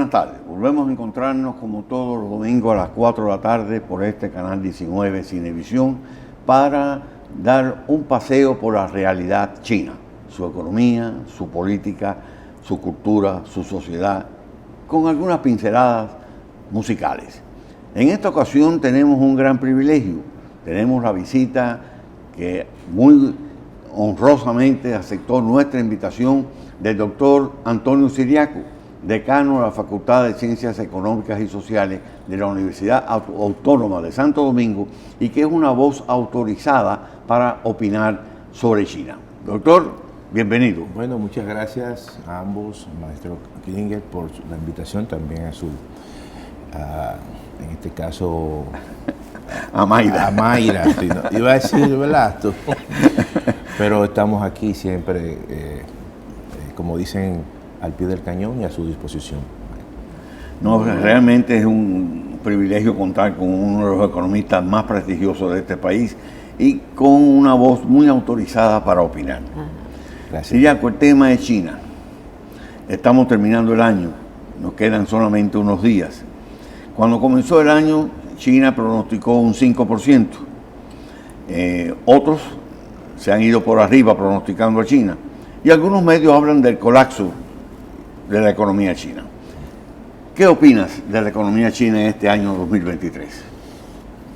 buenas tardes. Volvemos a encontrarnos como todos los domingos a las 4 de la tarde por este canal 19 Cinevisión para dar un paseo por la realidad china, su economía, su política, su cultura, su sociedad, con algunas pinceladas musicales. En esta ocasión tenemos un gran privilegio. Tenemos la visita que muy honrosamente aceptó nuestra invitación del doctor Antonio Siriaco, decano de la Facultad de Ciencias Económicas y Sociales de la Universidad Autónoma de Santo Domingo y que es una voz autorizada para opinar sobre China. Doctor, bienvenido. Bueno, muchas gracias a ambos, maestro Klinger, por la invitación, también a su, en este caso, a Mayra. A Mayra, sí, no, iba a decir Velasco, pero estamos aquí siempre, como dicen, al pie del cañón y a su disposición. No, realmente es un privilegio contar con uno de los economistas más prestigiosos de este país y con una voz muy autorizada para opinar. Gracias. Siriaco, el tema es China. Estamos terminando el año, nos quedan solamente unos días. Cuando comenzó el año, China pronosticó un 5%. Otros se han ido por arriba pronosticando a China. Y algunos medios hablan del colapso de la economía china. ¿Qué opinas de la economía china en este año 2023?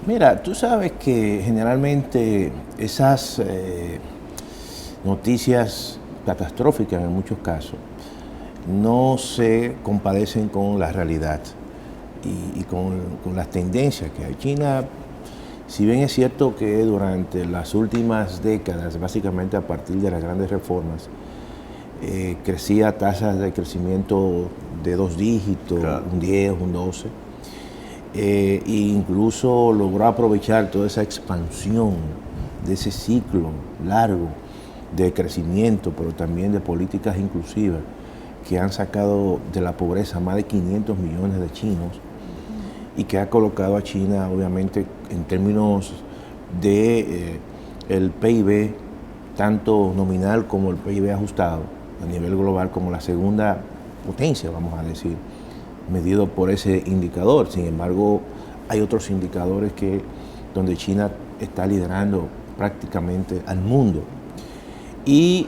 Mira, tú sabes que generalmente esas noticias catastróficas en muchos casos no se compadecen con la realidad y con las tendencias que hay. China, si bien es cierto que durante las últimas décadas, básicamente a partir de las grandes reformas, crecía a tasas de crecimiento de 2 dígitos, claro, un 10, un 12, e incluso logró aprovechar toda esa expansión de ese ciclo largo de crecimiento, pero también de políticas inclusivas que han sacado de la pobreza a más de 500 millones de chinos y que ha colocado a China, obviamente, en términos de el PIB, tanto nominal como el PIB ajustado, a nivel global, como la segunda potencia, vamos a decir, medido por ese indicador. Sin embargo, hay otros indicadores donde China está liderando prácticamente al mundo. Y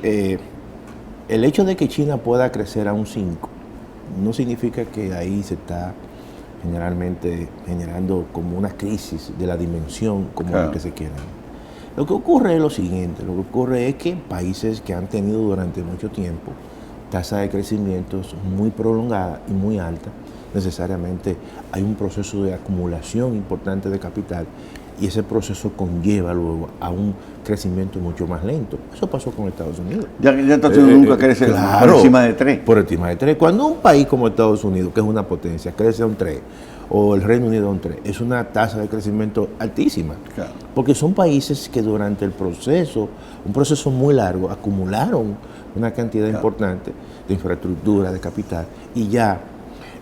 el hecho de que China pueda crecer a un 5 no significa que ahí se está generalmente generando como una crisis de la dimensión como claro, la que se quiera. Lo que ocurre es lo siguiente, lo que ocurre es que países que han tenido durante mucho tiempo tasas de crecimiento muy prolongadas y muy altas, necesariamente hay un proceso de acumulación importante de capital y ese proceso conlleva luego a un crecimiento mucho más lento. Eso pasó con Estados Unidos. Ya Estados Unidos nunca crece claro, por encima de 3. Por encima de 3. Cuando un país como Estados Unidos, que es una potencia, crece a un 3, o el Reino Unido a un 3, es una tasa de crecimiento altísima. Claro. Porque son países que durante el proceso, un proceso muy largo, acumularon una cantidad claro, importante de infraestructura, de capital, y ya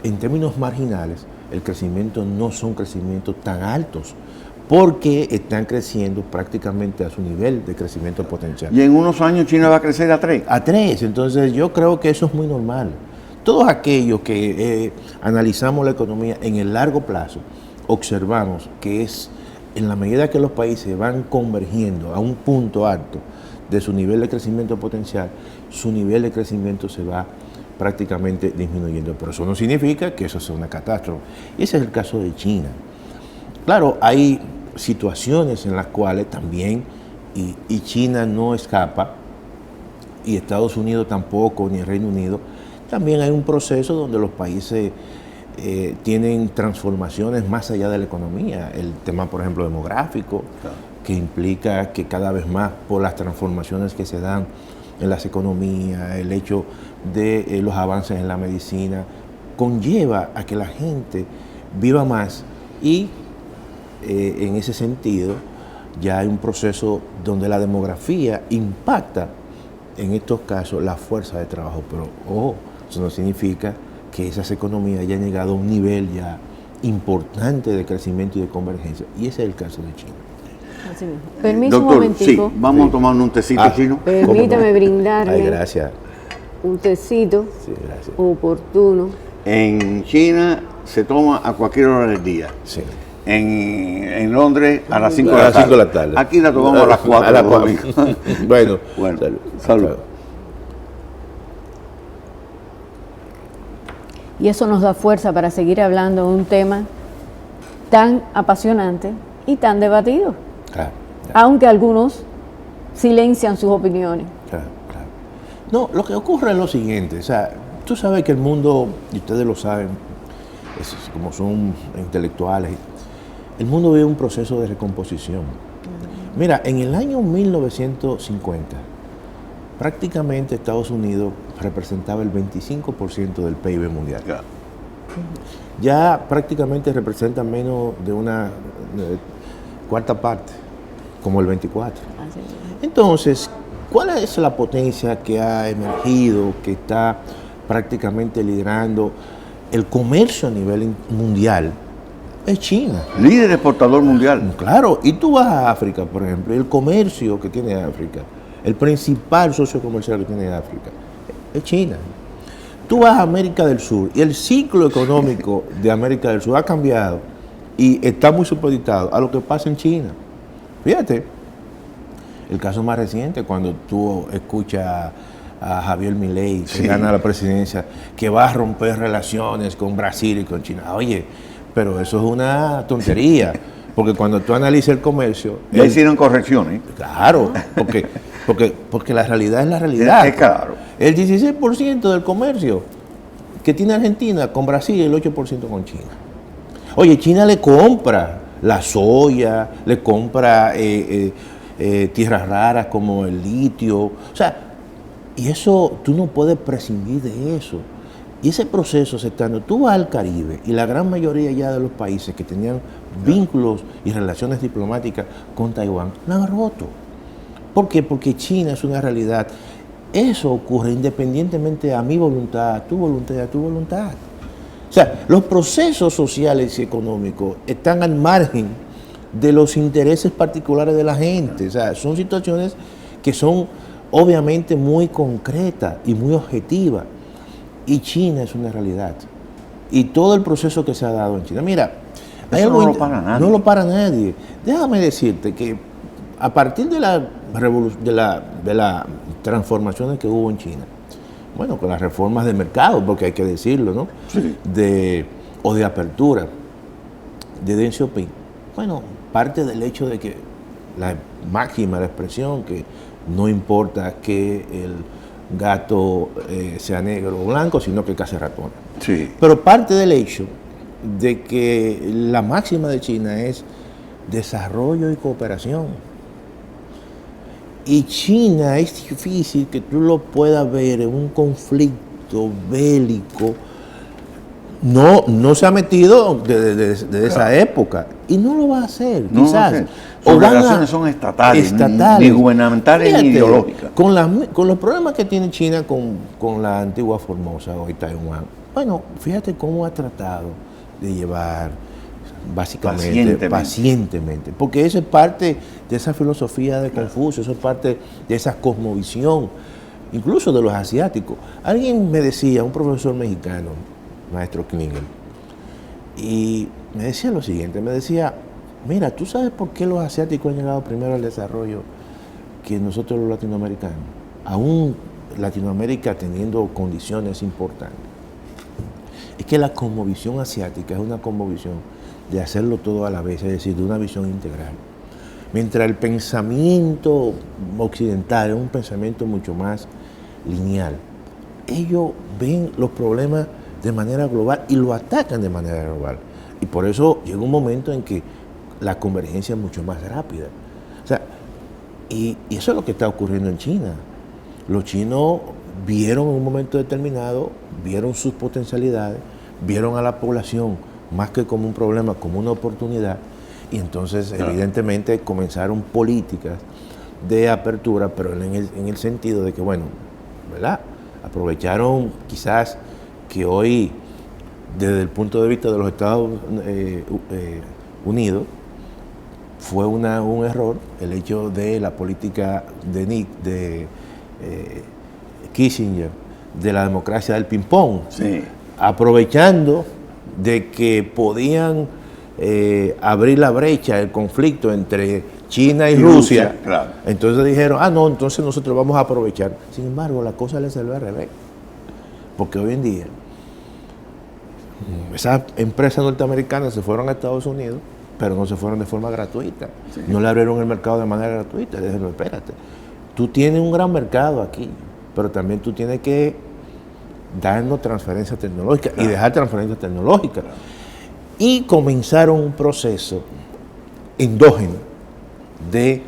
en términos marginales el crecimiento no son crecimientos tan altos, porque están creciendo prácticamente a su nivel de crecimiento potencial. Y en unos años China va a crecer a 3. A 3, entonces yo creo que eso es muy normal. Todos aquellos que analizamos la economía en el largo plazo, observamos que es en la medida que los países van convergiendo a un punto alto de su nivel de crecimiento potencial, su nivel de crecimiento se va prácticamente disminuyendo. Pero eso no significa que eso sea una catástrofe. Y ese es el caso de China. Claro, hay situaciones en las cuales también, y China no escapa, y Estados Unidos tampoco, ni el Reino Unido, también hay un proceso donde los países tienen transformaciones más allá de la economía. El tema, por ejemplo, demográfico, claro, que implica que cada vez más, por las transformaciones que se dan en las economías, el hecho de los avances en la medicina, conlleva a que la gente viva más y en ese sentido ya hay un proceso donde la demografía impacta en estos casos la fuerza de trabajo, pero ojo, eso no significa que esas economías hayan llegado a un nivel ya importante de crecimiento y de convergencia, y ese es el caso de China. Así mismo. Permiso Doctor, un momentico. Sí, vamos a tomar un tecito chino. Permítame brindarle Ay, gracias. un tecito Sí, gracias. oportuno En China se toma a cualquier hora del día. Sí. En Londres a las 5 de A la las tarde. 5 de la tarde. Aquí la tomamos a las 4. A las 4. Bueno, Bueno, salud. salud. Y eso nos da fuerza para seguir hablando de un tema tan apasionante y tan debatido, Claro, aunque algunos silencian sus opiniones. claro. No, lo que ocurre es lo siguiente, o sea, tú sabes que el mundo, y ustedes lo saben, como son intelectuales, el mundo vive un proceso de recomposición. Mira, en el año 1950, prácticamente Estados Unidos representaba el 25% del PIB mundial. Claro. Ya prácticamente representa menos de una cuarta parte, como el 24%. Así es. Entonces, ¿cuál es la potencia que ha emergido, que está prácticamente liderando el comercio a nivel mundial? Es China. Líder exportador mundial. Claro, y tú vas a África, por ejemplo, y el comercio que tiene África, el principal socio comercial que tiene África, es China. Tú vas a América del Sur y el ciclo económico de América del Sur ha cambiado y está muy supeditado a lo que pasa en China. Fíjate, el caso más reciente, cuando tú escuchas a Javier Milei, que gana la presidencia, que va a romper relaciones con Brasil y con China. Oye, pero eso es una tontería, porque cuando tú analizas el comercio... Ya hicieron correcciones. Claro, porque la realidad es la realidad. Es claro. El 16% del comercio que tiene Argentina con Brasil y el 8% con China. Oye, China le compra la soya, le compra tierras raras como el litio. O sea, y eso, tú no puedes prescindir de eso. Y ese proceso se está dando. Tú vas al Caribe y la gran mayoría ya de los países que tenían vínculos y relaciones diplomáticas con Taiwán la han roto. ¿Por qué? Porque China es una realidad. Eso ocurre independientemente a mi voluntad, a tu voluntad y a tu voluntad. O sea, los procesos sociales y económicos están al margen de los intereses particulares de la gente. O sea, son situaciones que son obviamente muy concretas y muy objetivas. Y China es una realidad. Y todo el proceso que se ha dado en China. Mira, hay Eso algo no lo para nadie. No lo para nadie. Déjame decirte que a partir de las transformaciones que hubo en China, bueno, con las reformas de mercado, porque hay que decirlo, ¿no? Sí. O de apertura de Deng Xiaoping. Bueno, parte del hecho de que la máxima, la expresión que no importa que el gato sea negro o blanco, sino que case ratones. Sí. Pero parte del hecho de que la máxima de China es desarrollo y cooperación. Y China es difícil que tú lo puedas ver en un conflicto bélico. No se ha metido desde esa época y no lo va a hacer, No quizás. va a hacer. Sus relaciones son estatales, ni gubernamentales, Fíjate, ni ideológicas. Con los problemas que tiene China con la antigua Formosa, hoy Taiwán, bueno, fíjate cómo ha tratado de llevar básicamente pacientemente, porque eso es parte de esa filosofía de Confucio, eso es parte de esa cosmovisión, incluso de los asiáticos. Alguien me decía, un profesor mexicano, maestro Klingel, y me decía lo siguiente, me decía, mira, ¿tú sabes por qué los asiáticos han llegado primero al desarrollo que nosotros los latinoamericanos? Aún Latinoamérica teniendo condiciones importantes. Es que la cosmovisión asiática es una cosmovisión de hacerlo todo a la vez, es decir, de una visión integral. Mientras el pensamiento occidental es un pensamiento mucho más lineal. Ellos ven los problemas de manera global y lo atacan de manera global. Y por eso llega un momento en que la convergencia es mucho más rápida. O sea, y eso es lo que está ocurriendo en China. Los chinos vieron en un momento determinado, vieron sus potencialidades, vieron a la población más que como un problema, como una oportunidad, y entonces evidentemente comenzaron políticas de apertura, pero en el sentido de que, bueno, ¿verdad? Aprovecharon quizás que hoy, desde el punto de vista de los Estados Unidos, fue un error el hecho de la política de Kissinger, de la democracia del ping-pong. Sí. aprovechando de que podían abrir la brecha, el conflicto entre China y Rusia, claro. Entonces dijeron, no, entonces nosotros vamos a aprovechar. Sin embargo, la cosa le salió al revés, porque hoy en día esas empresas norteamericanas se fueron a Estados Unidos, pero no se fueron de forma gratuita. Sí. No le abrieron el mercado de manera gratuita. Dijeron, espérate, tú tienes un gran mercado aquí, pero también tú tienes que darnos transferencia tecnológica, claro, y dejar transferencia tecnológica. Claro. Y comenzaron un proceso endógeno de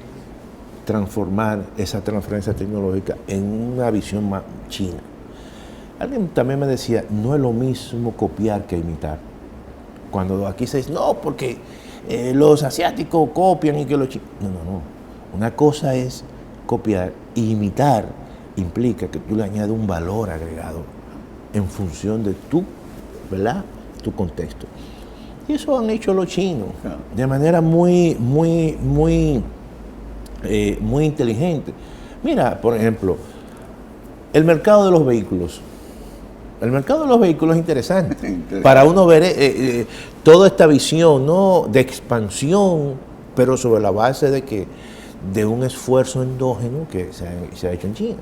transformar esa transferencia tecnológica en una visión más china. Alguien también me decía, no es lo mismo copiar que imitar. Cuando aquí se dice, no, porque los asiáticos copian y que los chinos... No. Una cosa es copiar y imitar implica que tú le añades un valor agregado en función de tu, ¿verdad?, tu contexto. Y eso han hecho los chinos de manera muy inteligente. Mira, por ejemplo, el mercado de los vehículos. El mercado de los vehículos es interesante. Para uno ver toda esta visión, ¿no?, de expansión, pero sobre la base de un esfuerzo endógeno que se ha hecho en China.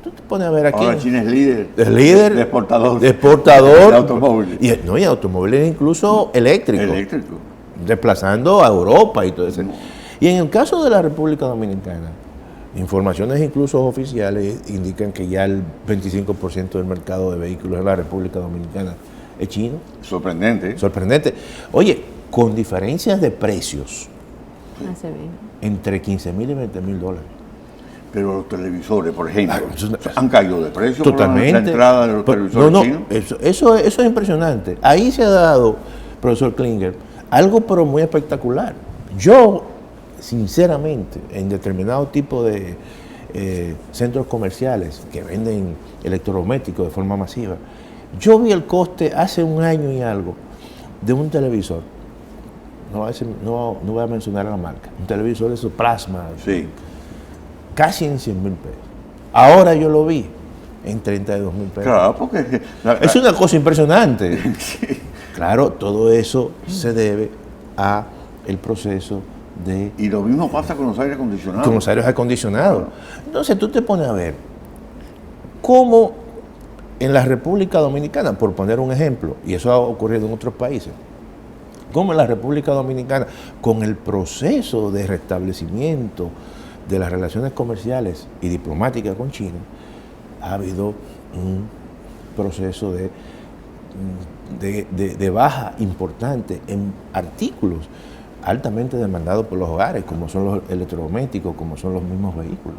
Tú te pones a ver aquí. Ahora China es líder. Es líder de exportador. De automóviles. Y automóviles incluso eléctricos. Desplazando a Europa y todo eso. Y en el caso de la República Dominicana, informaciones incluso oficiales indican que ya el 25% del mercado de vehículos en la República Dominicana es chino. Sorprendente. Sorprendente. Oye, con diferencias de precios entre $15,000 y $20,000. Pero los televisores, por ejemplo, han caído de precio. Totalmente. Por la entrada de los televisores chinos. Eso es impresionante. Ahí se ha dado, profesor Klinger, algo pero muy espectacular. Yo, sinceramente, en determinado tipo de centros comerciales que venden electrodomésticos de forma masiva, yo vi el coste hace un año y algo de un televisor. No voy a mencionar la marca. Un televisor de esos plasma. Sí. Casi en $100,000. Ahora yo lo vi en $32,000. Claro, porque es una cosa impresionante. Sí. Claro, todo eso se debe a el proceso de... Y lo mismo pasa con los aires acondicionados. Con los aires acondicionados. Entonces tú te pones a ver cómo en la República Dominicana, por poner un ejemplo, y eso ha ocurrido en otros países, cómo en la República Dominicana, con el proceso de restablecimiento de las relaciones comerciales y diplomáticas con China, ha habido un proceso de baja importante en artículos altamente demandados por los hogares, como son los electrodomésticos, como son los mismos vehículos.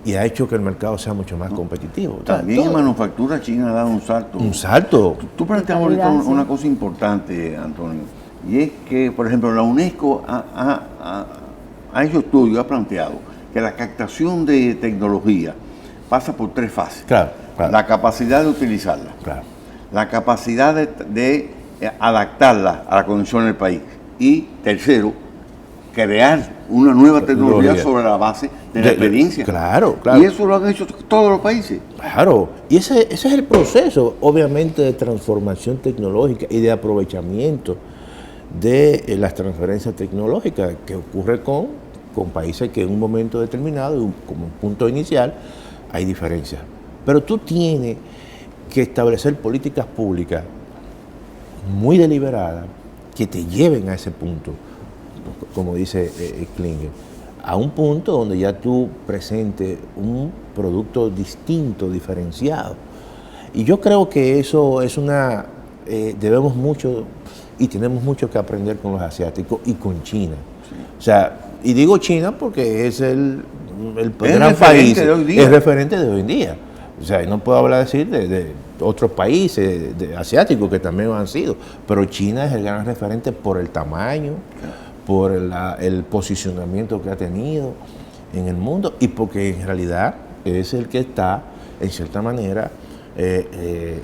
Y ha hecho que el mercado sea mucho más competitivo. También en manufactura China ha dado un salto. Un salto. Tú planteas ahorita una cosa importante, Antonio, y es que, por ejemplo, la UNESCO ha hecho estudios, ha planteado que la captación de tecnología pasa por 3 fases. Claro. La capacidad de utilizarla, la capacidad de adaptarla a la condición del país y, tercero, crear una nueva tecnología sobre la base de la experiencia. Claro. Y eso lo han hecho todos los países. Claro. Y ese es el proceso, obviamente, de transformación tecnológica y de aprovechamiento de las transferencias tecnológicas que ocurre con países que en un momento determinado, como punto inicial, hay diferencias. Pero tú tienes que establecer políticas públicas muy deliberadas que te lleven a ese punto, como dice Klinger, a un punto donde ya tú presentes un producto distinto, diferenciado. Y yo creo que eso es debemos mucho y tenemos mucho que aprender con los asiáticos y con China. Sí. O sea, y digo China porque es el gran país, es referente de hoy en día. O sea, no puedo hablar de otros países asiáticos que también han sido, pero China es el gran referente por el tamaño, por el posicionamiento que ha tenido en el mundo y porque en realidad es el que está, en cierta manera,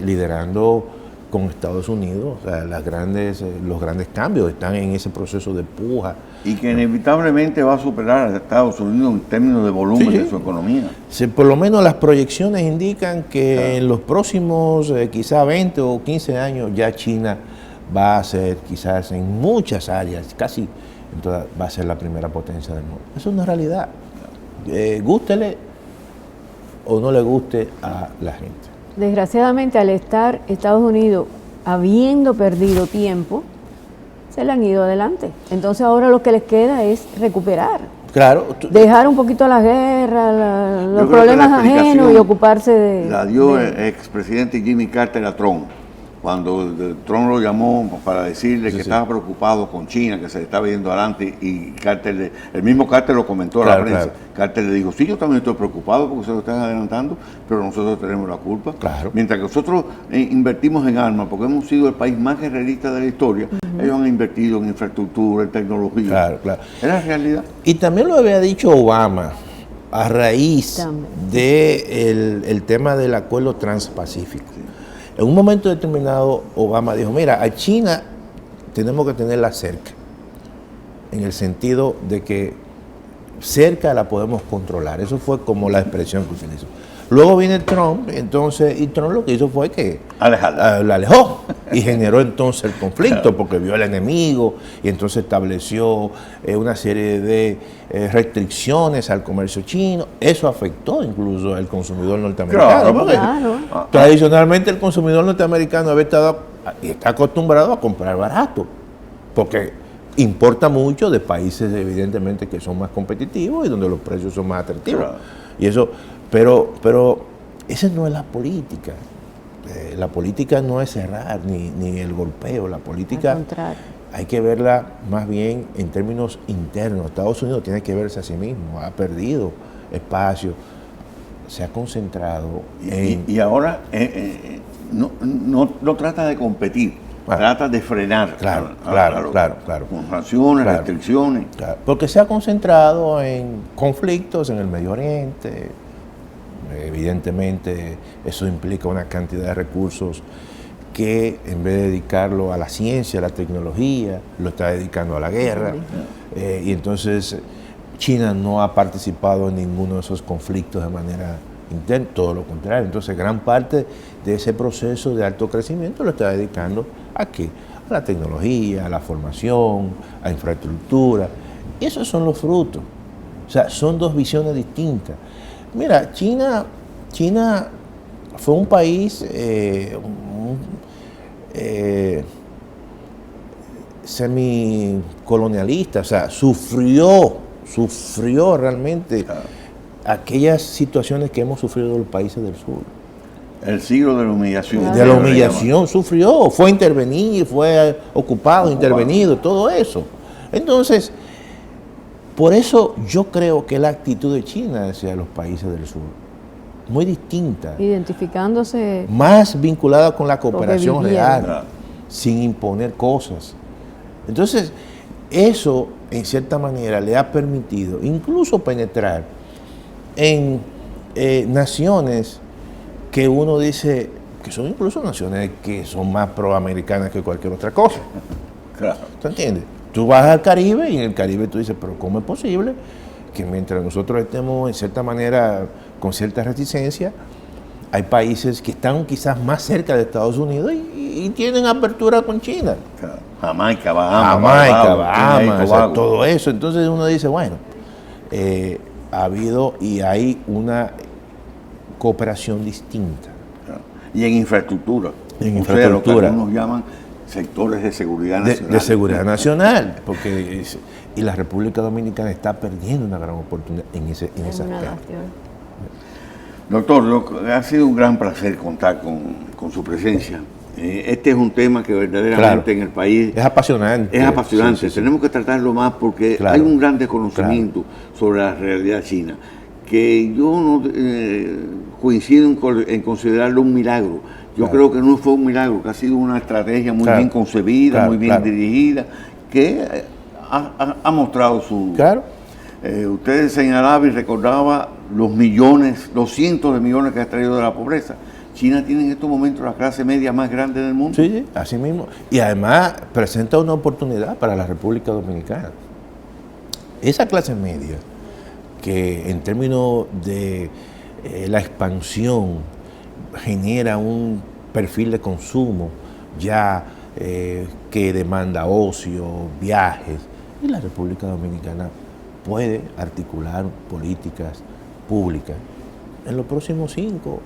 liderando con Estados Unidos. O sea, los grandes cambios están en ese proceso de puja. Y que inevitablemente va a superar a Estados Unidos en términos de volumen Sí. de su economía. Por lo menos las proyecciones indican que en los próximos quizá 20 o 15 años ya China va a ser quizás en muchas áreas, casi en todas, va a ser la primera potencia del mundo. Eso es una realidad. Gústele o no le guste a la gente. Desgraciadamente, al estar Estados Unidos habiendo perdido tiempo, se le han ido adelante. Entonces ahora lo que les queda es recuperar. Claro. Dejar un poquito la guerra, los Yo creo que problemas la ajenos y explicación ocuparse de... La dio el expresidente Jimmy Carter a Trump, cuando Trump lo llamó para decirle Sí, que sí. estaba preocupado con China, que se le estaba yendo adelante, y Carter, el mismo Carter lo comentó a Claro, la prensa. claro. Carter le dijo, sí, yo también estoy preocupado porque se lo están adelantando, pero nosotros tenemos la culpa. Claro. Mientras que nosotros invertimos en armas, porque hemos sido el país más guerrerista de la historia, ellos han invertido en infraestructura, en tecnología. Claro, claro. Es la realidad. Y también lo había dicho Obama a raíz También. del tema del acuerdo transpacífico. En un momento determinado, Obama dijo, mira, a China tenemos que tenerla cerca, en el sentido de que cerca la podemos controlar. Eso fue como la expresión que utilizó. Luego viene Trump, y Trump lo que hizo fue que Alejarla. la alejó y generó entonces el conflicto porque vio al enemigo y entonces estableció una serie de restricciones al comercio chino. Eso afectó incluso al consumidor norteamericano. Claro, porque Claro. tradicionalmente el consumidor norteamericano está acostumbrado a comprar barato porque importa mucho de países evidentemente que son más competitivos y donde los precios son más atractivos. Claro. Y eso, pero esa no es la política. La política no es cerrar ni el golpeo. La política Al contrario. hay que verla más bien en términos internos. Estados Unidos tiene que verse a sí mismo. Ha perdido espacio, se ha concentrado en... Y ahora no trata de competir, trata de frenar. Claro, claro. Con sanciones, Claro. restricciones. Claro, porque se ha concentrado en conflictos en el Medio Oriente. Evidentemente eso implica una cantidad de recursos que en vez de dedicarlo a la ciencia, a la tecnología, lo está dedicando a la guerra. Y entonces China no ha participado en ninguno de esos conflictos de manera interna, todo lo contrario. Entonces gran parte de ese proceso de alto crecimiento lo está dedicando ¿a qué? A la tecnología, a la formación, a infraestructura. Y esos son los frutos. O sea, son dos visiones distintas. Mira, China fue un país semicolonialista, o sea, sufrió realmente aquellas situaciones que hemos sufrido los países del sur. El siglo de la humillación. De la humillación sufrió, fue intervenir, fue ocupado, intervenido, todo eso. Entonces, por eso yo creo que la actitud de China hacia los países del sur, muy distinta, Identificándose. más vinculada con la cooperación vivieron. real, sin imponer cosas. Entonces, eso en cierta manera le ha permitido incluso penetrar en naciones que uno dice que son incluso naciones que son más proamericanas que cualquier otra cosa. Claro. ¿Tú entiendes? Tú vas al Caribe y en el Caribe tú dices, pero ¿cómo es posible que mientras nosotros estemos en cierta manera con cierta reticencia, hay países que están quizás más cerca de Estados Unidos y tienen apertura con China? Claro. Jamaica, Bahamas, Bahamas, o sea, todo eso. Entonces uno dice, bueno, ha habido y hay una cooperación distinta. Claro. Y en infraestructura. En O sea, lo que infraestructura. algunos llaman sectores de seguridad nacional. De seguridad nacional, porque y la República Dominicana está perdiendo una gran oportunidad en ese Una aspecto. lástima. Doctor, ha sido un gran placer contar con su presencia. Este es un tema que verdaderamente Claro. en el país Es apasionante. es apasionante. Sí, sí, sí. Tenemos que tratarlo más porque Claro. hay un gran desconocimiento sobre la realidad china, que yo no coincido en considerarlo un milagro. Yo Claro. creo que no fue un milagro, que ha sido una estrategia muy Claro. bien concebida, Claro, muy bien claro. dirigida, que ha mostrado su... Claro. Usted señalaba y recordaba los millones, los cientos de millones que ha traído de la pobreza. China tiene en estos momentos la clase media más grande del mundo. Sí, así mismo. Y además presenta una oportunidad para la República Dominicana. Esa clase media, que en términos de la expansión genera un perfil de consumo ya que demanda ocio, viajes, y la República Dominicana puede articular políticas públicas en los próximos 5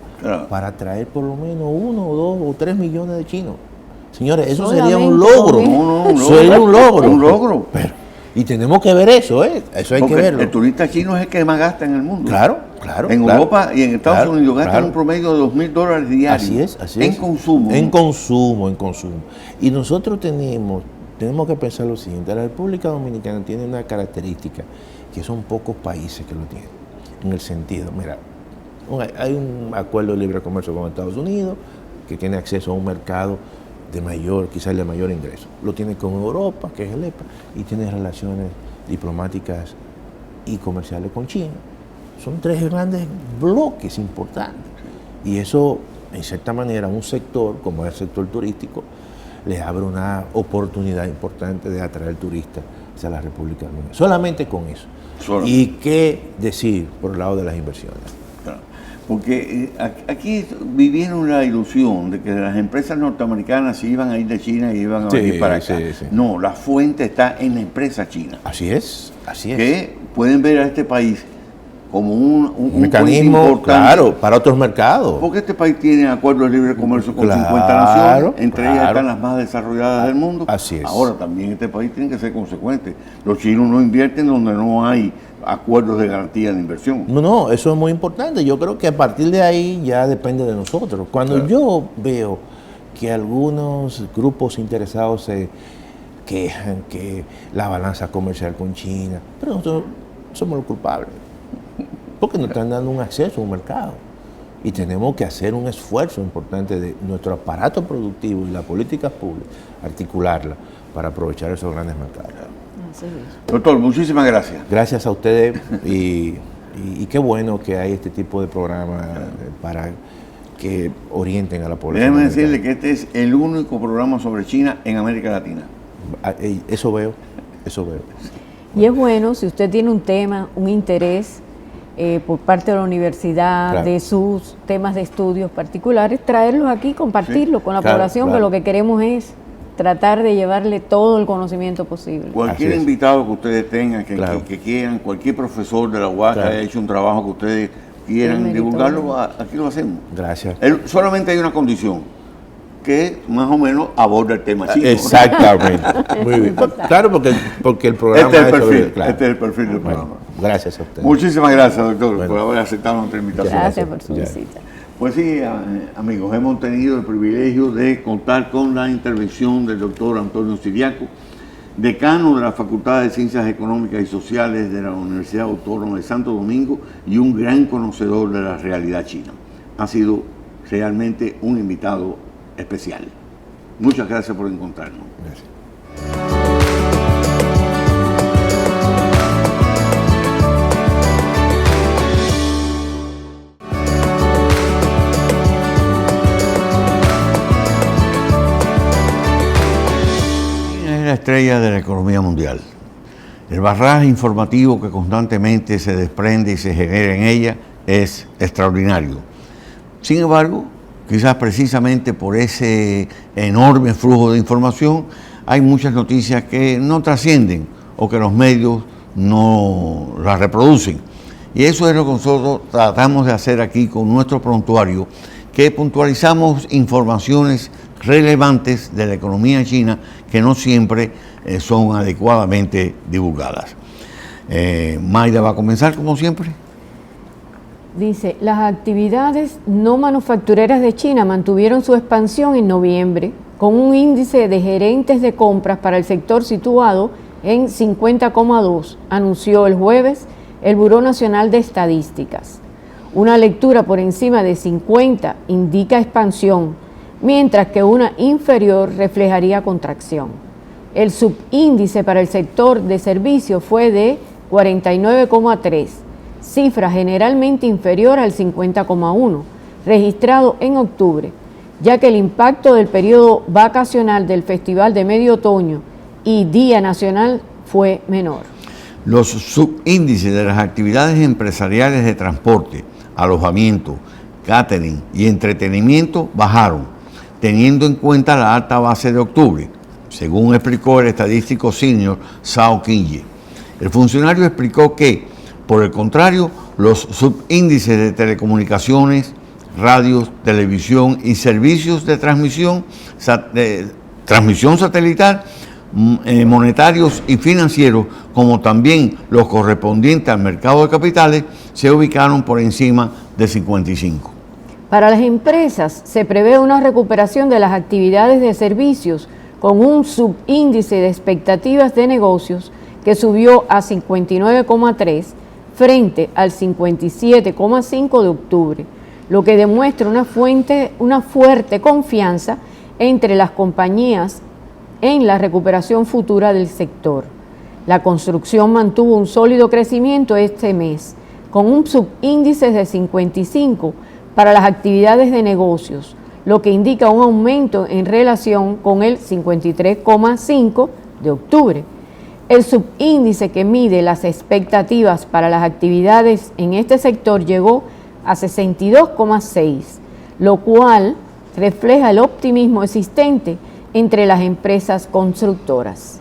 para atraer por lo menos 1 o 2 o 3 millones de chinos. Señores, eso sería un logro. Sería un logro. Un logro. Y tenemos que ver eso, eso hay porque que verlo. El turista chino es el que más gasta en el mundo. Claro. En Europa y en Estados Unidos gastan un promedio de $2,000 diarios. Así es. En consumo. Y nosotros tenemos que pensar lo siguiente: la República Dominicana tiene una característica que son pocos países que lo tienen. En el sentido, mira, hay un acuerdo de libre comercio con Estados Unidos que tiene acceso a un mercado quizás de mayor ingreso. Lo tiene con Europa, que es el EPA, y tiene relaciones diplomáticas y comerciales con China. Son 3 grandes bloques importantes. Y eso, en cierta manera, un sector, como es el sector turístico, le abre una oportunidad importante de atraer turistas hacia la República Dominicana. Solamente con eso. Y qué decir por el lado de las inversiones. Porque aquí vivieron la ilusión de que las empresas norteamericanas se iban a ir de China y iban a venir para acá. Sí. No, la fuente está en la empresa china. Así es. Que pueden ver a este país como un mecanismo importante, para otros mercados. Porque este país tiene acuerdos de libre comercio con 50 naciones, entre ellas están las más desarrolladas del mundo. Así es. Ahora también este país tiene que ser consecuente. Los chinos no invierten donde no hay acuerdos de garantía de inversión. No, eso es muy importante. Yo creo que a partir de ahí ya depende de nosotros. Cuando yo veo que algunos grupos interesados se quejan que la balanza comercial con China, pero nosotros somos los culpables, porque nos están dando un acceso a un mercado. Y tenemos que hacer un esfuerzo importante de nuestro aparato productivo y la política pública, articularla para aprovechar esos grandes mercados. Doctor, muchísimas gracias. Gracias a ustedes y qué bueno que hay este tipo de programas para que orienten a la población. Déjeme decirle que este es el único programa sobre China en América Latina. Eso veo. Y es bueno, si usted tiene un tema, un interés por parte de la universidad, de sus temas de estudios particulares, traerlos aquí, compartirlos con la población, que lo que queremos es tratar de llevarle todo el conocimiento posible. Cualquier invitado que ustedes tengan, que quieran, cualquier profesor de la UAS que haya hecho un trabajo que ustedes quieran divulgarlo, aquí lo hacemos. Gracias. Solamente hay una condición, que más o menos aborda el tema chino. Exactamente. Muy bien. Claro, porque el programa este es el perfil del programa. Gracias a usted. Muchísimas gracias, doctor, por haber aceptado nuestra invitación. Gracias por su visita. Pues sí, amigos, hemos tenido el privilegio de contar con la intervención del doctor Antonio Siriaco, decano de la Facultad de Ciencias Económicas y Sociales de la Universidad Autónoma de Santo Domingo y un gran conocedor de la realidad china. Ha sido realmente un invitado especial. Muchas gracias por encontrarnos. Gracias. Es la estrella de la economía mundial. El barraje informativo que constantemente se desprende y se genera en ella es extraordinario. Sin embargo, quizás precisamente por ese enorme flujo de información, hay muchas noticias que no trascienden o que los medios no las reproducen. Y eso es lo que nosotros tratamos de hacer aquí con nuestro prontuario, que puntualizamos informaciones relevantes de la economía china que no siempre son adecuadamente divulgadas. Mayra va a comenzar como siempre. Dice, las actividades no manufactureras de China mantuvieron su expansión en noviembre, con un índice de gerentes de compras para el sector situado en 50,2, anunció el jueves el Buró Nacional de Estadísticas. Una lectura por encima de 50 indica expansión, mientras que una inferior reflejaría contracción. El subíndice para el sector de servicios fue de 49,3, cifra generalmente inferior al 50,1, registrado en octubre, ya que el impacto del periodo vacacional del Festival de Medio Otoño y Día Nacional fue menor. Los subíndices de las actividades empresariales de transporte, alojamiento, catering y entretenimiento bajaron, teniendo en cuenta la alta base de octubre, según explicó el estadístico senior Sao Kinje. El funcionario explicó que, por el contrario, los subíndices de telecomunicaciones, radios, televisión y servicios de transmisión satelital, monetarios y financieros, como también los correspondientes al mercado de capitales, se ubicaron por encima de 55. Para las empresas se prevé una recuperación de las actividades de servicios con un subíndice de expectativas de negocios que subió a 59,3 frente al 57,5 de octubre, lo que demuestra una fuerte confianza entre las compañías en la recuperación futura del sector. La construcción mantuvo un sólido crecimiento este mes, con un subíndice de 55 para las actividades de negocios, lo que indica un aumento en relación con el 53,5 de octubre. El subíndice que mide las expectativas para las actividades en este sector llegó a 62,6, lo cual refleja el optimismo existente entre las empresas constructoras.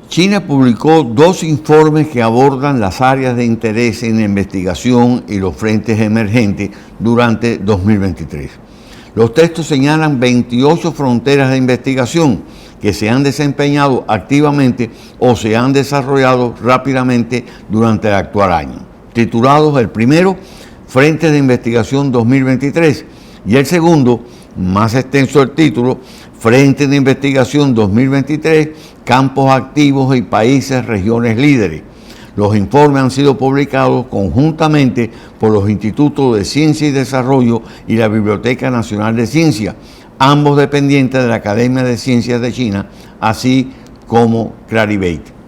China publicó 2 informes que abordan las áreas de interés en la investigación y los frentes emergentes durante 2023. Los textos señalan 28 fronteras de investigación que se han desempeñado activamente o se han desarrollado rápidamente durante el actual año, titulados el primero, Frentes de Investigación 2023, y el segundo, más extenso el título, Frentes de Investigación 2023, Campos Activos y Países, Regiones Líderes. Los informes han sido publicados conjuntamente por los Institutos de Ciencia y Desarrollo y la Biblioteca Nacional de Ciencia, ambos dependientes de la Academia de Ciencias de China, así como Clarivate.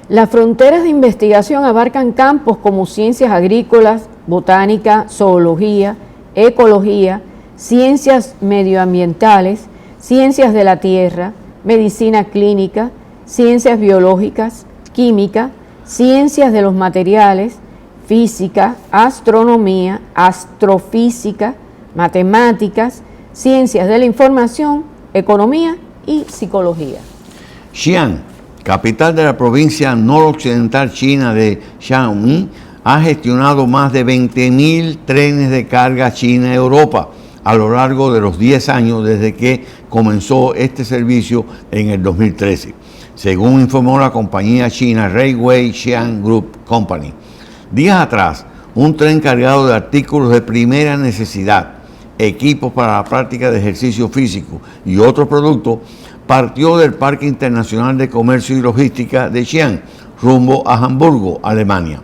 Las fronteras de investigación abarcan campos como ciencias agrícolas, botánica, zoología, ecología, ciencias medioambientales, ciencias de la tierra, medicina clínica, ciencias biológicas, química, ciencias de los materiales, física, astronomía, astrofísica, matemáticas, ciencias de la información, economía y psicología. Xi'an, capital de la provincia noroccidental china de Shaanxi, ha gestionado más de 20.000 trenes de carga China-Europa a lo largo de los 10 años desde que comenzó este servicio en el 2013, según informó la compañía china Railway Xi'an Group Company. Días atrás, un tren cargado de artículos de primera necesidad, equipos para la práctica de ejercicio físico y otros productos, partió del Parque Internacional de Comercio y Logística de Xi'an rumbo a Hamburgo, Alemania.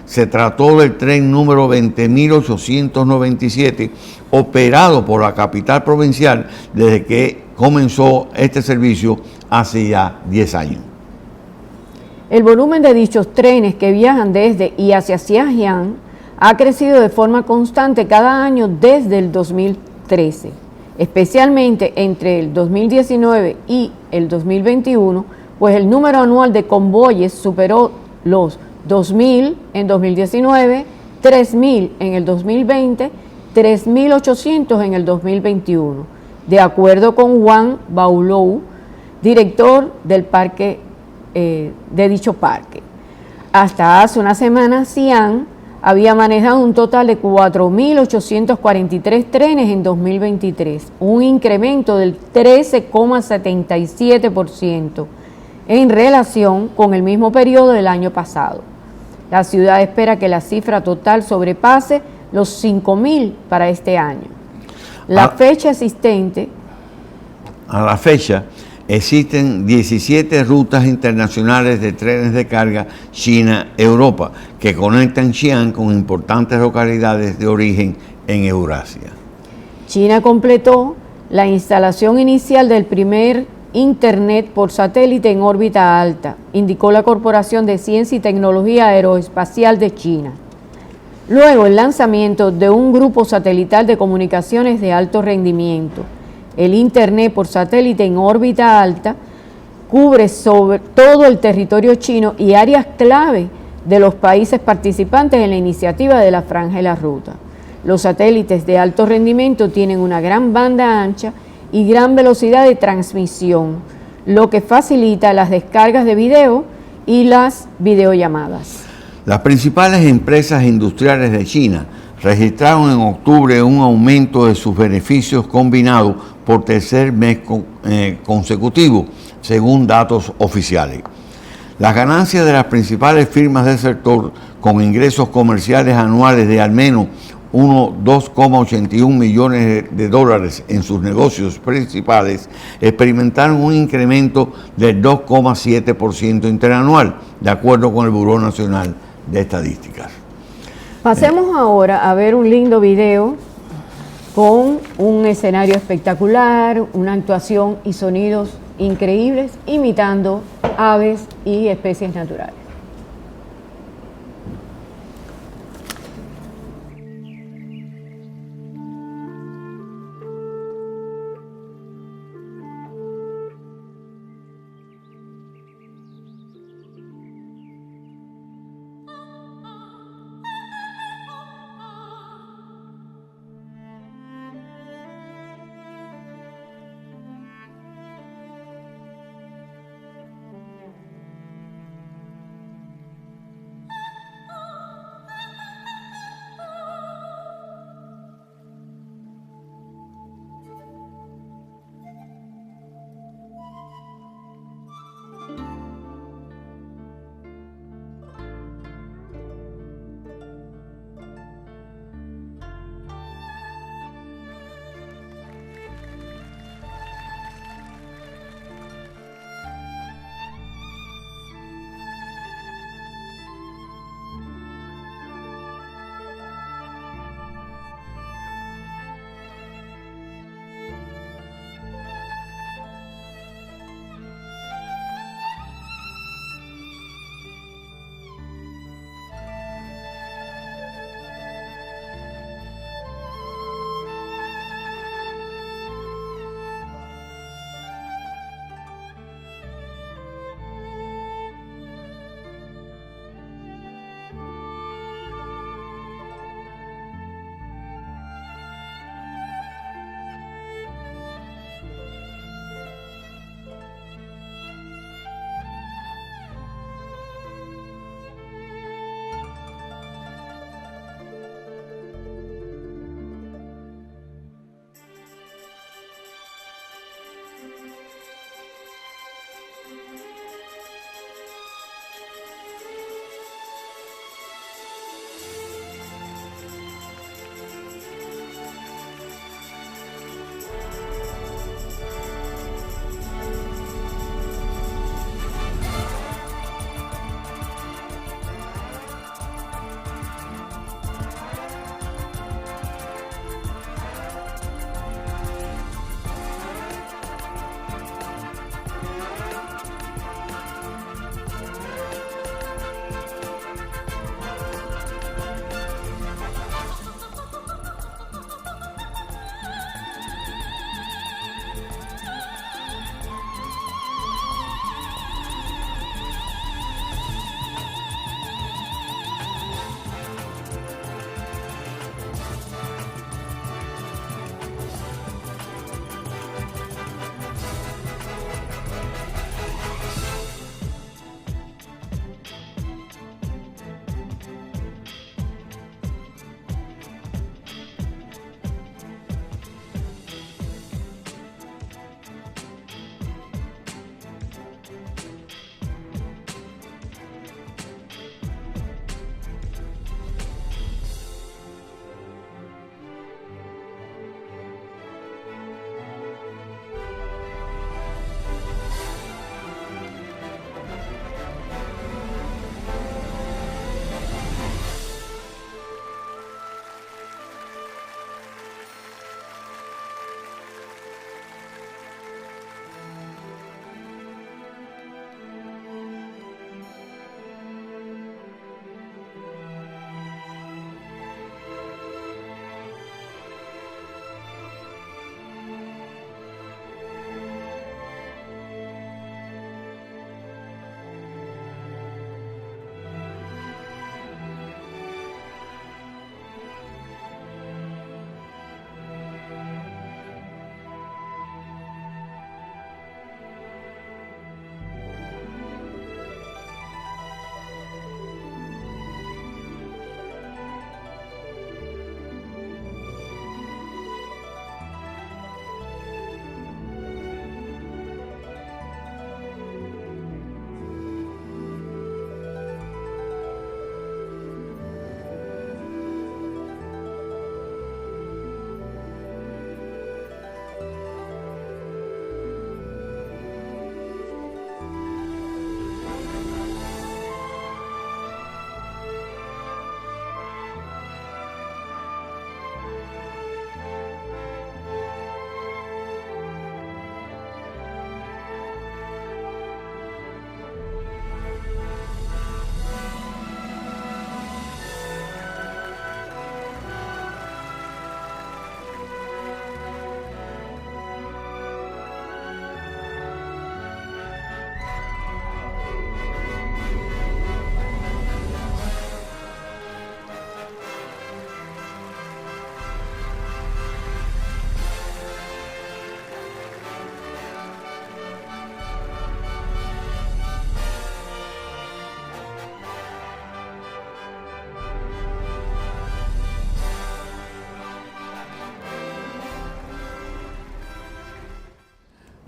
Se trató del tren número 20.897, operado por la capital provincial desde que comenzó este servicio hace ya 10 años. El volumen de dichos trenes que viajan desde y hacia Xi'an ha crecido de forma constante cada año desde el 2013, especialmente entre el 2019 y el 2021, pues el número anual de convoyes superó los 2.000 en 2019, 3.000 en el 2020, 3.800 en el 2021, de acuerdo con Wang Baolou, director del parque de dicho parque. Hasta hace una semana, Xi'an había manejado un total de 4.843 trenes en 2023, un incremento del 13,77% en relación con el mismo periodo del año pasado. La ciudad espera que la cifra total sobrepase los 5.000 para este año. A la fecha, existen 17 rutas internacionales de trenes de carga China-Europa que conectan Xi'an con importantes localidades de origen en Eurasia. China completó la instalación inicial del primer Internet por satélite en órbita alta, indicó la Corporación de Ciencia y Tecnología Aeroespacial de China. Luego, el lanzamiento de un grupo satelital de comunicaciones de alto rendimiento. El Internet por satélite en órbita alta cubre sobre todo el territorio chino y áreas clave de los países participantes en la iniciativa de la Franja de la Ruta. Los satélites de alto rendimiento tienen una gran banda ancha y gran velocidad de transmisión, lo que facilita las descargas de video y las videollamadas. Las principales empresas industriales de China registraron en octubre un aumento de sus beneficios combinados por tercer mes consecutivo, según datos oficiales. Las ganancias de las principales firmas del sector, con ingresos comerciales anuales de al menos unos 2,81 millones de dólares en sus negocios principales, experimentaron un incremento del 2,7% interanual, de acuerdo con el Buró Nacional de Estadísticas. Pasemos ahora a ver un lindo video con un escenario espectacular, una actuación y sonidos increíbles, imitando aves y especies naturales.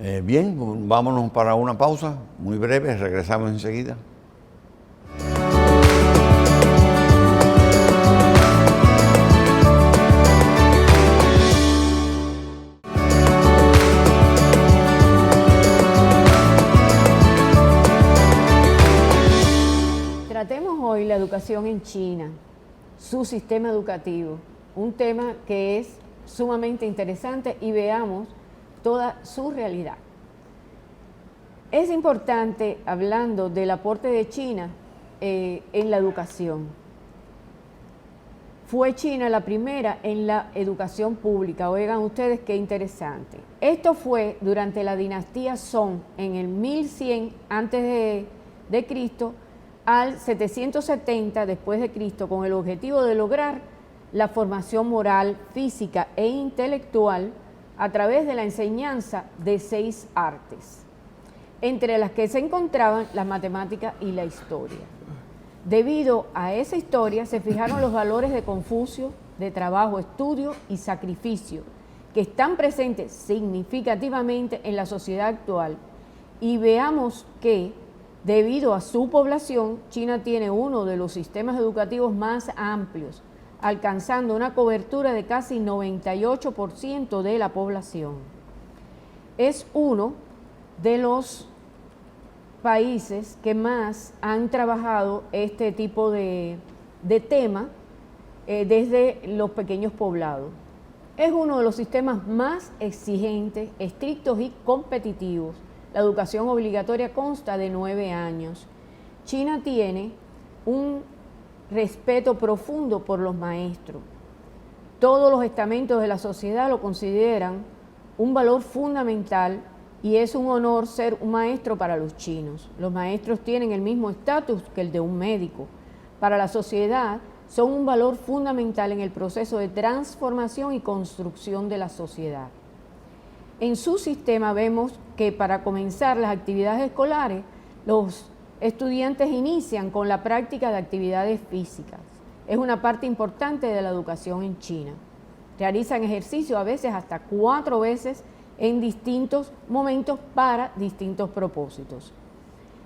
Bien, vámonos para una pausa muy breve, regresamos enseguida. Tratemos hoy la educación en China, su sistema educativo, un tema que es sumamente interesante y veamos toda su realidad. Es importante, hablando del aporte de China en la educación. Fue China la primera en la educación pública. Oigan ustedes qué interesante. Esto fue durante la dinastía Song en el 1100 a.C. al 770 después de Cristo, con el objetivo de lograr la formación moral, física e intelectual a través de la enseñanza de 6 artes, entre las que se encontraban las matemáticas y la historia. Debido a esa historia se fijaron los valores de Confucio, de trabajo, estudio y sacrificio, que están presentes significativamente en la sociedad actual. Y veamos que, debido a su población, China tiene uno de los sistemas educativos más amplios, alcanzando una cobertura de casi 98% de la población. Es uno de los países que más han trabajado este tipo de tema desde los pequeños poblados. Es uno de los sistemas más exigentes, estrictos y competitivos. La educación obligatoria consta de 9 años. China tiene un respeto profundo por los maestros. Todos los estamentos de la sociedad lo consideran un valor fundamental y es un honor ser un maestro para los chinos. Los maestros tienen el mismo estatus que el de un médico. Para la sociedad son un valor fundamental en el proceso de transformación y construcción de la sociedad. En su sistema vemos que para comenzar las actividades escolares, los estudiantes inician con la práctica de actividades físicas. Es una parte importante de la educación en China. Realizan ejercicio a veces hasta 4 veces en distintos momentos para distintos propósitos.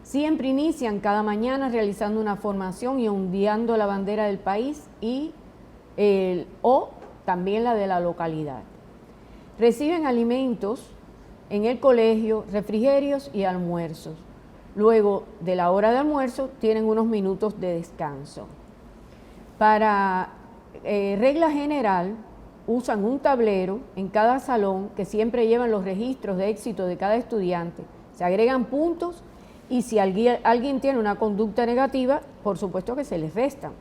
Siempre inician cada mañana realizando una formación y ondeando la bandera del país o también la de la localidad. Reciben alimentos en el colegio, refrigerios y almuerzos. Luego de la hora de almuerzo tienen unos minutos de descanso. Para regla general, usan un tablero en cada salón que siempre llevan los registros de éxito de cada estudiante. Se agregan puntos y si alguien tiene una conducta negativa, por supuesto que se les restan.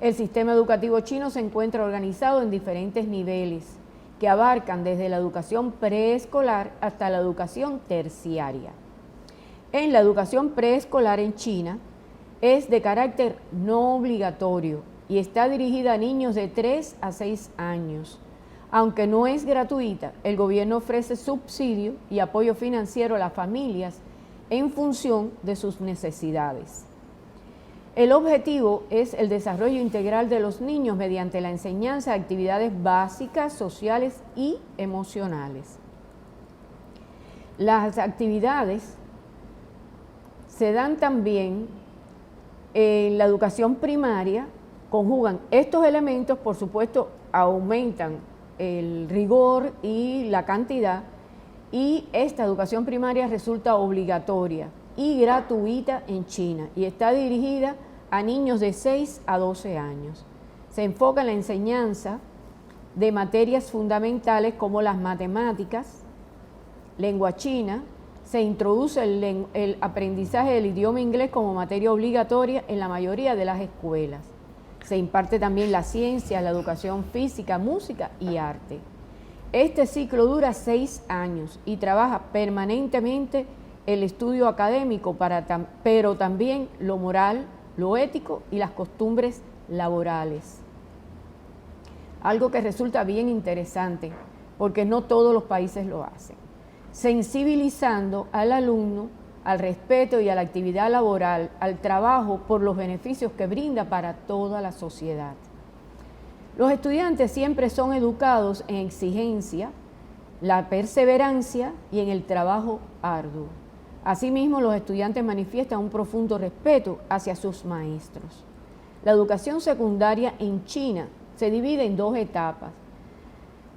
El sistema educativo chino se encuentra organizado en diferentes niveles que abarcan desde la educación preescolar hasta la educación terciaria. En la educación preescolar en China es de carácter no obligatorio y está dirigida a niños de 3 a 6 años. Aunque no es gratuita, el gobierno ofrece subsidio y apoyo financiero a las familias en función de sus necesidades. El objetivo es el desarrollo integral de los niños mediante la enseñanza de actividades básicas, sociales y emocionales. Las actividades se dan también en la educación primaria, conjugan estos elementos, por supuesto, aumentan el rigor y la cantidad, y esta educación primaria resulta obligatoria y gratuita en China y está dirigida a niños de 6 a 12 años. Se enfoca en la enseñanza de materias fundamentales como las matemáticas, lengua china. Se introduce el aprendizaje del idioma inglés como materia obligatoria en la mayoría de las escuelas. Se imparte también la ciencia, la educación física, música y arte. Este ciclo dura 6 años y trabaja permanentemente el estudio académico, pero también lo moral, lo ético y las costumbres laborales. Algo que resulta bien interesante, porque no todos los países lo hacen. Sensibilizando al alumno al respeto y a la actividad laboral, al trabajo por los beneficios que brinda para toda la sociedad. Los estudiantes siempre son educados en exigencia la perseverancia y en el trabajo arduo. Asimismo, los estudiantes manifiestan un profundo respeto hacia sus maestros. La educación secundaria en China se divide en dos etapas: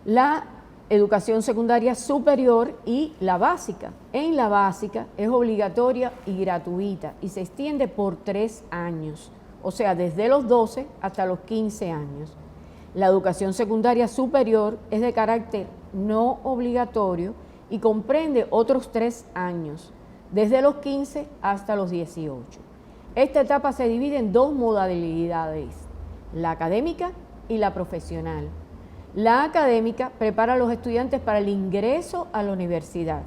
la educación secundaria superior y la básica. En la básica es obligatoria y gratuita y se extiende por 3 años, o sea, desde los 12 hasta los 15 años. La educación secundaria superior es de carácter no obligatorio y comprende otros 3 años, desde los 15 hasta los 18. Esta etapa se divide en dos modalidades: la académica y la profesional. La académica prepara a los estudiantes para el ingreso a la universidad.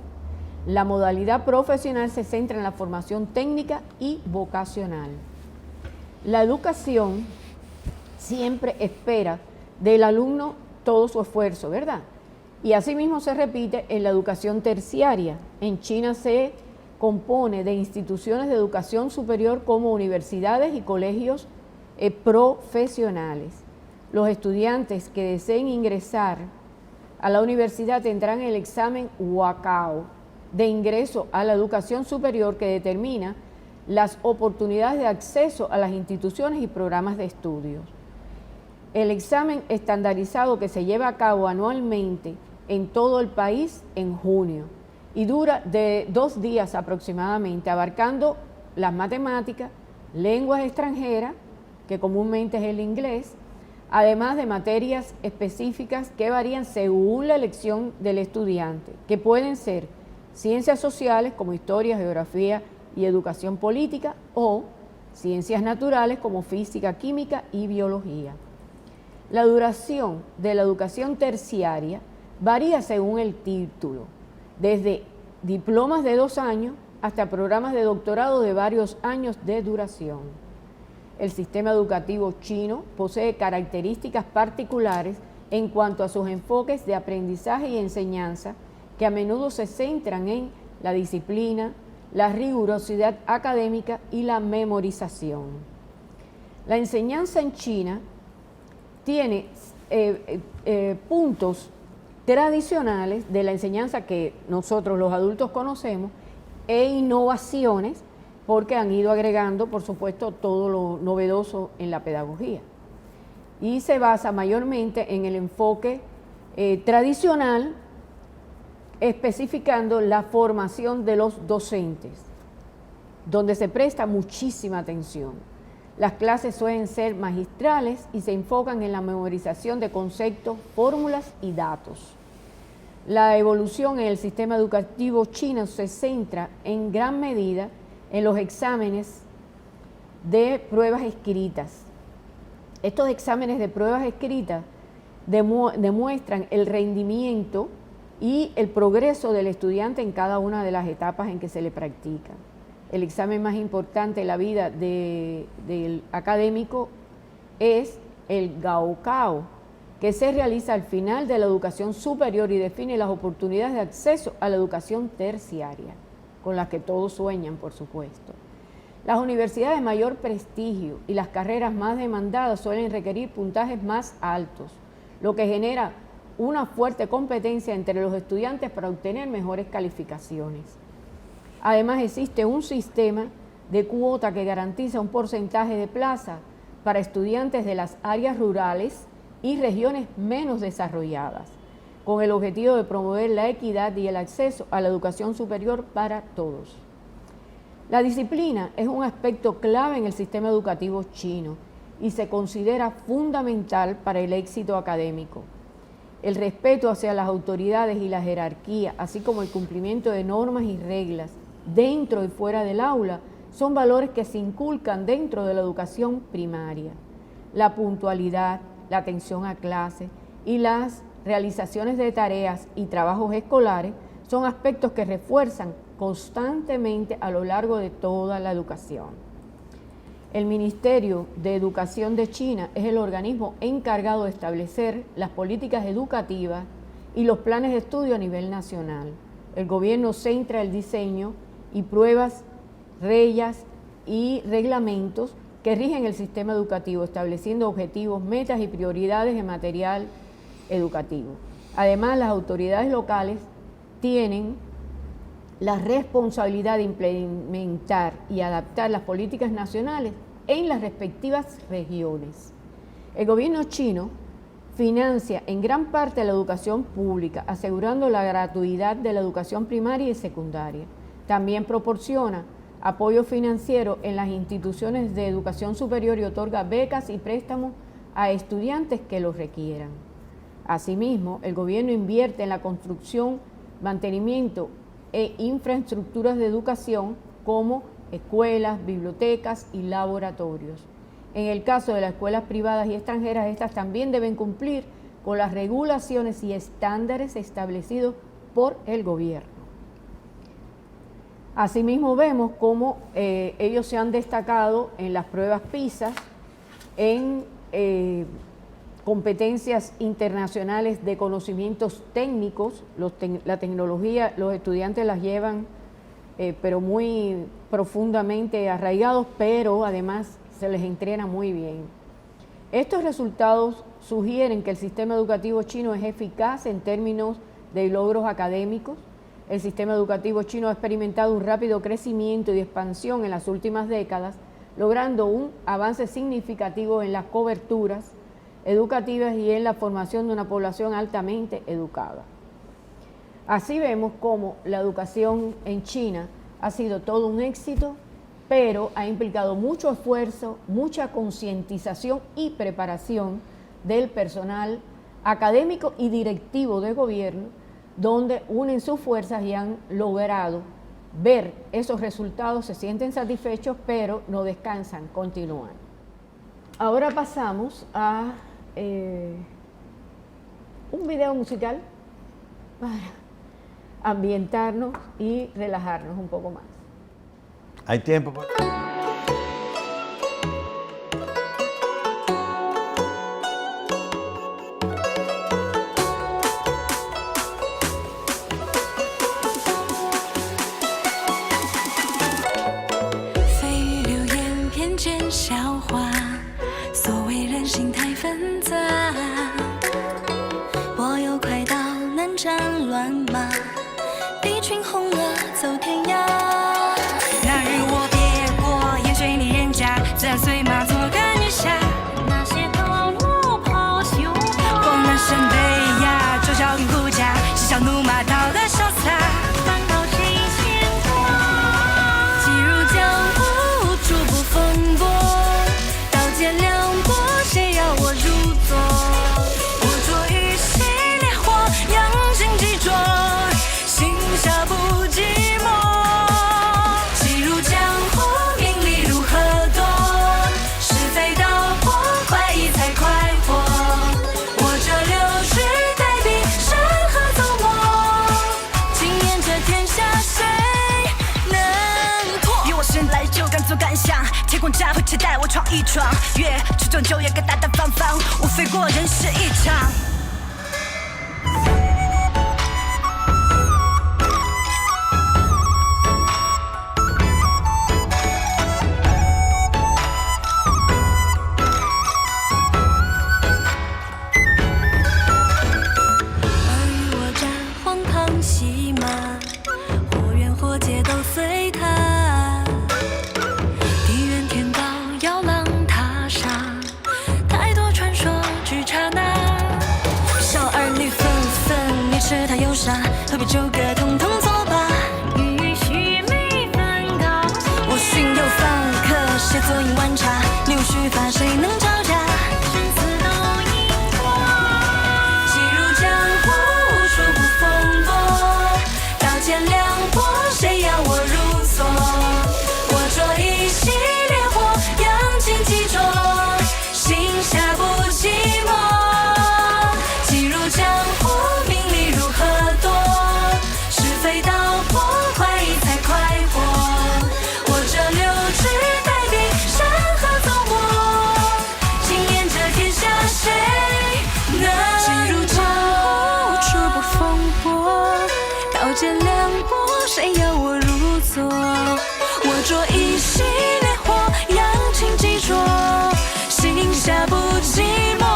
La modalidad profesional se centra en la formación técnica y vocacional. La educación siempre espera del alumno todo su esfuerzo, ¿verdad? Y asimismo se repite en la educación terciaria. En China se compone de instituciones de educación superior como universidades y colegios profesionales. Los estudiantes que deseen ingresar a la universidad tendrán el examen Huacao de ingreso a la educación superior, que determina las oportunidades de acceso a las instituciones y programas de estudios. El examen estandarizado, que se lleva a cabo anualmente en todo el país en junio y dura de 2 días aproximadamente, abarcando las matemáticas, lenguas extranjeras, que comúnmente es el inglés, además de materias específicas que varían según la elección del estudiante, que pueden ser ciencias sociales como historia, geografía y educación política, o ciencias naturales como física, química y biología. La duración de la educación terciaria varía según el título, desde diplomas de 2 años hasta programas de doctorado de varios años de duración. El sistema educativo chino posee características particulares en cuanto a sus enfoques de aprendizaje y enseñanza, que a menudo se centran en la disciplina, la rigurosidad académica y la memorización. La enseñanza en China tiene puntos tradicionales de la enseñanza que nosotros los adultos conocemos e innovaciones, porque han ido agregando, por supuesto, todo lo novedoso en la pedagogía. Y se basa mayormente en el enfoque tradicional, especificando la formación de los docentes, donde se presta muchísima atención. Las clases suelen ser magistrales y se enfocan en la memorización de conceptos, fórmulas y datos. La evolución en el sistema educativo chino se centra en gran medida en los exámenes de pruebas escritas. Estos exámenes de pruebas escritas demuestran el rendimiento y el progreso del estudiante en cada una de las etapas en que se le practica. El examen más importante en la vida del académico es el Gaokao, que se realiza al final de la educación superior y define las oportunidades de acceso a la educación terciaria, con las que todos sueñan, por supuesto. Las universidades de mayor prestigio y las carreras más demandadas suelen requerir puntajes más altos, lo que genera una fuerte competencia entre los estudiantes para obtener mejores calificaciones. Además, existe un sistema de cuota que garantiza un porcentaje de plaza para estudiantes de las áreas rurales y regiones menos desarrolladas, con el objetivo de promover la equidad y el acceso a la educación superior para todos. La disciplina es un aspecto clave en el sistema educativo chino y se considera fundamental para el éxito académico. El respeto hacia las autoridades y la jerarquía, así como el cumplimiento de normas y reglas dentro y fuera del aula, son valores que se inculcan dentro de la educación primaria. La puntualidad, la atención a clase y las realizaciones de tareas y trabajos escolares son aspectos que refuerzan constantemente a lo largo de toda la educación. El Ministerio de Educación de China es el organismo encargado de establecer las políticas educativas y los planes de estudio a nivel nacional. El gobierno centra el diseño y pruebas, reglas y reglamentos que rigen el sistema educativo, estableciendo objetivos, metas y prioridades en material educativo. Además, las autoridades locales tienen la responsabilidad de implementar y adaptar las políticas nacionales en las respectivas regiones. El gobierno chino financia en gran parte la educación pública, asegurando la gratuidad de la educación primaria y secundaria. También proporciona apoyo financiero en las instituciones de educación superior y otorga becas y préstamos a estudiantes que los requieran. Asimismo, el gobierno invierte en la construcción, mantenimiento e infraestructuras de educación como escuelas, bibliotecas y laboratorios. En el caso de las escuelas privadas y extranjeras, estas también deben cumplir con las regulaciones y estándares establecidos por el gobierno. Asimismo, vemos cómo ellos se han destacado en las pruebas PISA, en competencias internacionales de conocimientos técnicos. La tecnología, los estudiantes las llevan, pero muy profundamente arraigados, pero además se les entrena muy bien. Estos resultados sugieren que el sistema educativo chino es eficaz en términos de logros académicos. El sistema educativo chino ha experimentado un rápido crecimiento y expansión en las últimas décadas, logrando un avance significativo en las coberturas educativas y en la formación de una población altamente educada. Así vemos cómo la educación en China ha sido todo un éxito, pero ha implicado mucho esfuerzo, mucha concientización y preparación del personal académico y directivo de gobierno, donde unen sus fuerzas y han logrado ver esos resultados, se sienten satisfechos, pero no descansan, continúan. Ahora pasamos a un video musical para ambientarnos y relajarnos un poco más. Hay tiempo para... 一闯，越出众就越敢大大方方，无非过人世一场。尔虞我诈，荒唐戏码，或远或近都随他。 是他又傻，何必纠葛，统统作罢。与须眉翻高，我训又放客，写作饮晚茶，柳絮发，谁能招架？生死都因果，既入江湖，无处不风波。刀剑两拨，谁要我入座？我着一袭烈火，扬情激灼，心下不寂寞。 飞刀破坏才快活，我这六指带笔，山河走过，今年这天下谁能进入江湖，无处不风波，刀剑两拨，谁要我入座？我着一袭烈火，扬情激灼，心下不寂寞。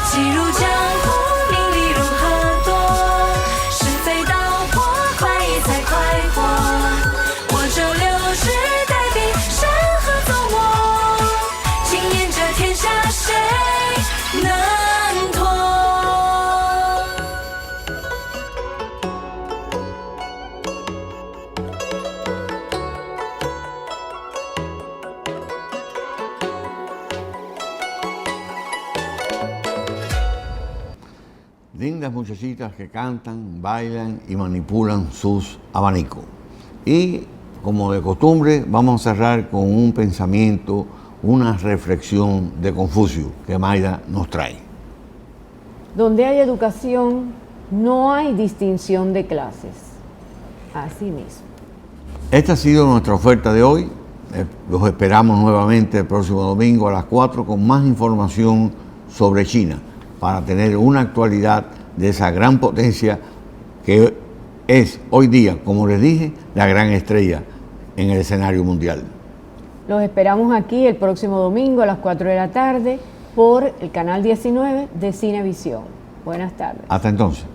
既入江湖，名利。lindas muchachitas que cantan, bailan y manipulan sus abanicos. Y como de costumbre, vamos a cerrar con un pensamiento, una reflexión de Confucio que Mayra nos trae. Donde hay educación, no hay distinción de clases. Así mismo. Esta ha sido nuestra oferta de hoy. Los esperamos nuevamente el próximo domingo a las 4 con más información sobre China para tener una actualidad de esa gran potencia que es hoy día, como les dije, la gran estrella en el escenario mundial. Los esperamos aquí el próximo domingo a las 4 de la tarde por el canal 19 de Cinevisión. Buenas tardes. Hasta entonces.